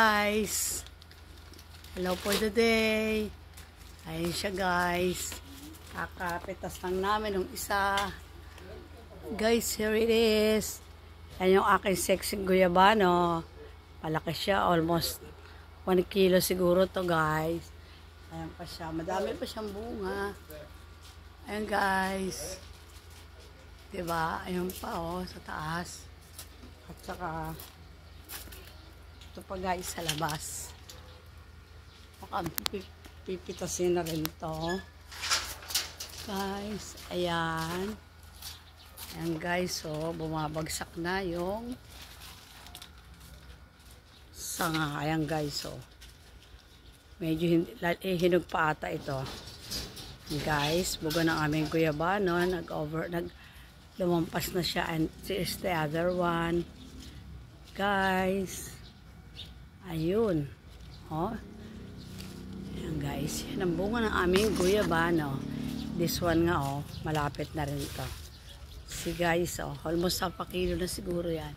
Guys, hello for today. Ayun siya guys, kakapitas lang namin ng isa. Guys, here it is. Yan yung aking sexy guyabano. Malaki siya, almost 1 kilo siguro to guys. Ayan pa siya, madami pa siyang bunga. Ayan guys, diba? Ayun pa oh, sa taas. At saka ito pa guys sa labas. Baka pipitasin na rin to. Guys, ayan. Ayan guys, so bumabagsak na yung sanga. Ayan guys, so medyo hinog pa ata ito. Guys, buga ng aming guyabano. Lumampas na siya and this is the other one. Guys, ayun. Oh. Ayan guys. Yan ang bunga ng aming guyabano. This one nga oh. Malapit na rin ito. See guys oh. Almost 1 kilo na siguro yan.